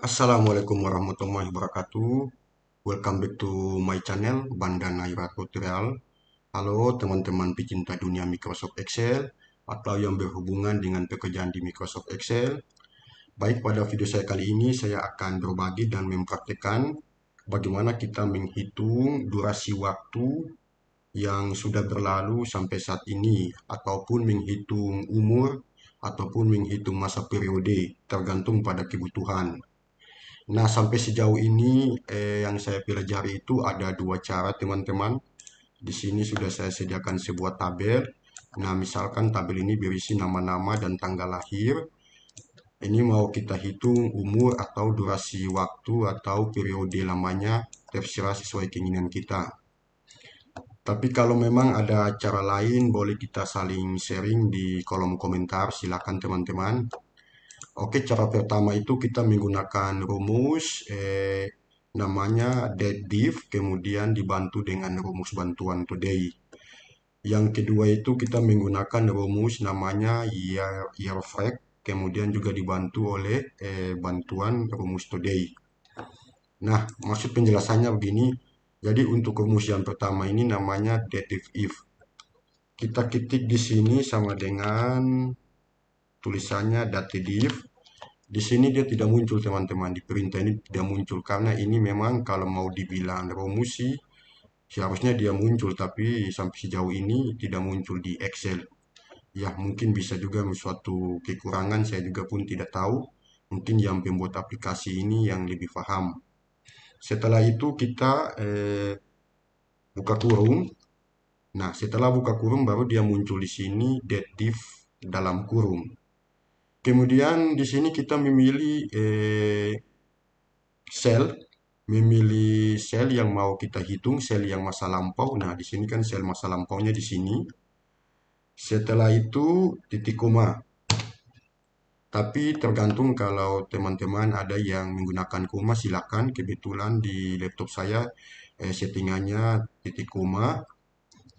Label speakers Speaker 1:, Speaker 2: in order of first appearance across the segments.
Speaker 1: Assalamualaikum warahmatullahi wabarakatuh. Welcome back to my channel Bandana Ira Tutorial. Halo teman-teman pecinta dunia Microsoft Excel atau yang berhubungan dengan pekerjaan di Microsoft Excel. Baik, pada video saya kali ini saya akan berbagi dan mempraktikkan bagaimana kita menghitung durasi waktu yang sudah berlalu sampai saat ini, ataupun menghitung umur, ataupun menghitung masa periode tergantung pada kebutuhan. Nah, sampai sejauh ini yang saya pelajari itu ada dua cara, teman-teman. Di sini sudah saya sediakan sebuah tabel. Nah, misalkan tabel ini berisi nama-nama dan tanggal lahir. Ini mau kita hitung umur atau durasi waktu atau periode lamanya, terserah sesuai keinginan kita. Tapi kalau memang ada cara lain, boleh kita saling sharing di kolom komentar. Silakan teman-teman. Oke, cara pertama itu kita menggunakan rumus namanya deaddiff, kemudian dibantu dengan rumus bantuan today. Yang kedua itu kita menggunakan rumus namanya year fact, kemudian juga dibantu oleh bantuan rumus today. Nah, maksud penjelasannya begini. Jadi untuk rumus yang pertama ini namanya deaddiff if. Kita ketik di sini sama dengan tulisannya datediff. Di sini dia tidak muncul, teman-teman. Di perintah ini tidak muncul karena ini memang kalau mau dibilang rumus sih seharusnya dia muncul, tapi sampai sejauh ini tidak muncul di Excel. Ya, mungkin bisa juga suatu kekurangan, saya juga pun tidak tahu. Mungkin yang pembuat aplikasi ini yang lebih paham. Setelah itu kita buka kurung. Nah, setelah buka kurung baru dia muncul di sini deaddiff dalam kurung. Kemudian di sini kita memilih sel, memilih sel yang mau kita hitung, sel yang masa lampau. Nah, di sini kan sel masa lampaunya di sini. Setelah itu titik koma. Tapi tergantung kalau teman-teman ada yang menggunakan koma, silakan. Kebetulan di laptop saya settingannya titik koma.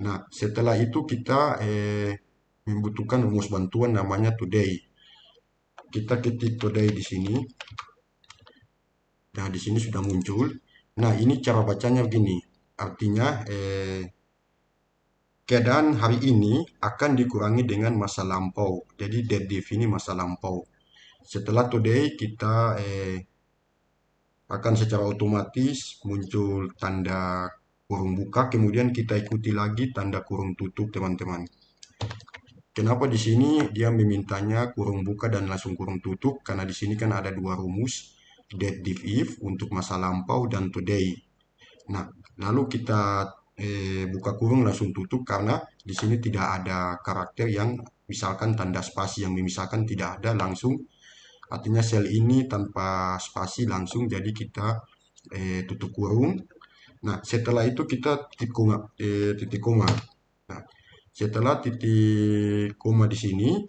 Speaker 1: Nah, setelah itu kita membutuhkan rumus bantuan namanya today. Kita ketik today di sini. Nah, di sini sudah muncul. Nah, ini cara bacanya begini. Artinya, keadaan hari ini akan dikurangi dengan masa lampau. Jadi, deaddiff ini masa lampau. Setelah today, kita akan secara otomatis muncul tanda kurung buka. Kemudian kita ikuti lagi tanda kurung tutup, teman-teman. Kenapa di sini dia memintanya kurung buka dan langsung kurung tutup? Karena di sini kan ada dua rumus, deaddiff if untuk masa lampau dan today. Nah, lalu kita buka kurung langsung tutup karena di sini tidak ada karakter yang misalkan tanda spasi yang memisahkan, tidak ada, langsung. Artinya sel ini tanpa spasi langsung, jadi kita tutup kurung. Nah, setelah itu kita titik koma, titik koma. Nah, setelah titik koma di sini,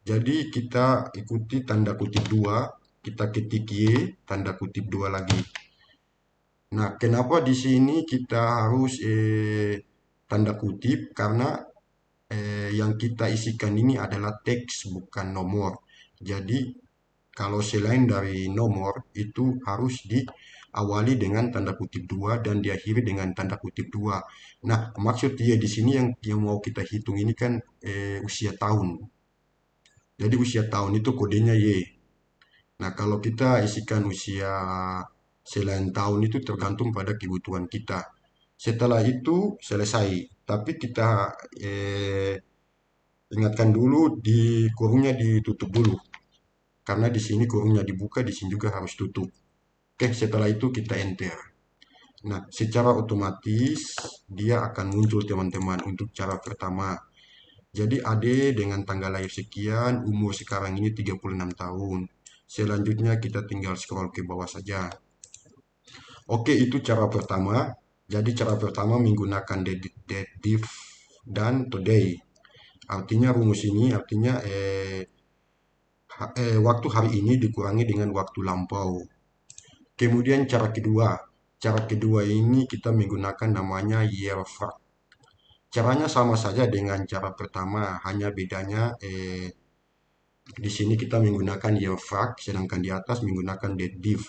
Speaker 1: jadi kita ikuti tanda kutip dua, kita ketik Y, tanda kutip dua lagi. Nah, kenapa di sini kita harus tanda kutip? Karena yang kita isikan ini adalah teks, bukan nomor. Jadi, kalau selain dari nomor, itu harus diawali dengan tanda kutip dua dan diakhiri dengan tanda kutip dua. Nah, maksud dia di sini yang mau kita hitung ini kan usia tahun. Jadi usia tahun itu kodenya Y. Nah, kalau kita isikan usia selain tahun itu tergantung pada kebutuhan kita. Setelah itu selesai. Tapi kita ingatkan dulu di kurungnya ditutup dulu. Karena di sini kurungnya dibuka, di sini juga harus tutup. Oke, setelah itu kita enter. Nah, secara otomatis dia akan muncul, teman-teman, untuk cara pertama. Jadi Ade dengan tanggal lahir sekian, umur sekarang ini 36 tahun. Selanjutnya kita tinggal scroll ke bawah saja. Oke, itu cara pertama. Jadi cara pertama menggunakan deaddiff dan today. Artinya rumus ini artinya waktu hari ini dikurangi dengan waktu lampau. Kemudian cara kedua ini kita menggunakan namanya year fact. Caranya sama saja dengan cara pertama, hanya bedanya Di sini kita menggunakan year fact, sedangkan di atas menggunakan date div.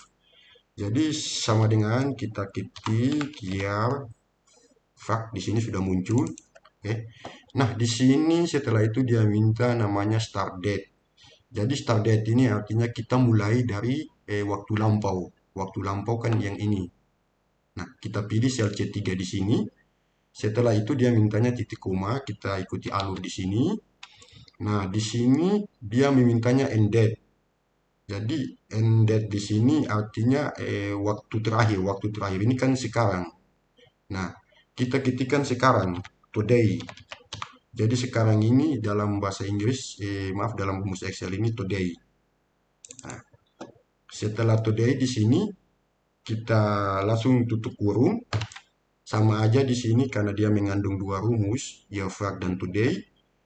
Speaker 1: Jadi sama dengan kita ketik year fact, di sini sudah muncul. Oke. Nah, di sini setelah itu dia minta namanya start date. Jadi start date ini artinya kita mulai dari waktu lampau. Waktu lampau kan yang ini. Nah, kita pilih sel C3 di sini. Setelah itu dia mintanya titik koma, kita ikuti alur di sini. Nah, di sini dia memintanya end date. Jadi end date di sini artinya waktu terakhir. Waktu terakhir ini kan sekarang. Nah, kita ketikkan sekarang, today. Jadi sekarang ini dalam bahasa Inggris, maaf dalam rumus Excel ini today. Nah, setelah today di sini kita langsung tutup kurung. Sama aja di sini karena dia mengandung dua rumus, year fact dan today.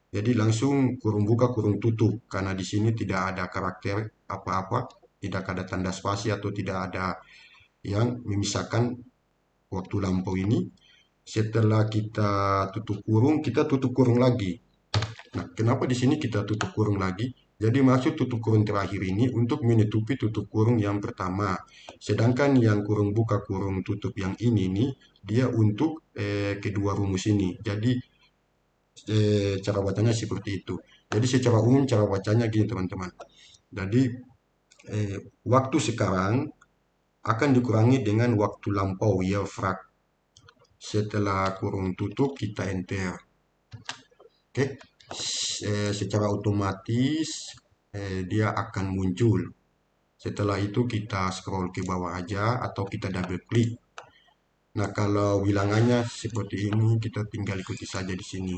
Speaker 1: Jadi langsung kurung buka kurung tutup karena di sini tidak ada karakter apa-apa, tidak ada tanda spasi atau tidak ada yang memisahkan waktu lampau ini. Setelah kita tutup kurung lagi. Nah, kenapa di sini kita tutup kurung lagi? Jadi maksud tutup kurung terakhir ini untuk menutupi tutup kurung yang pertama. Sedangkan yang kurung buka kurung tutup yang ini nih, dia untuk kedua rumus ini. Jadi cara bacanya seperti itu. Jadi secara umum cara bacanya gini teman-teman. Jadi waktu sekarang akan dikurangi dengan waktu lampau ya frak. Setelah kurung tutup kita enter. Oke, secara otomatis dia akan muncul. Setelah itu kita scroll ke bawah aja atau kita double klik. Nah, kalau bilangannya seperti ini, kita tinggal ikuti saja di sini.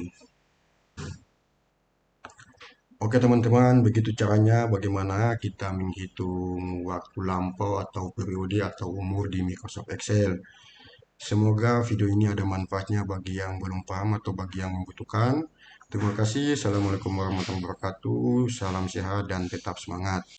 Speaker 1: Oke teman-teman, begitu caranya bagaimana kita menghitung waktu lampau atau periode atau umur di Microsoft Excel. Semoga video ini ada manfaatnya bagi yang belum paham atau bagi yang membutuhkan. Terima kasih. Assalamualaikum warahmatullahi wabarakatuh. Salam sehat dan tetap semangat.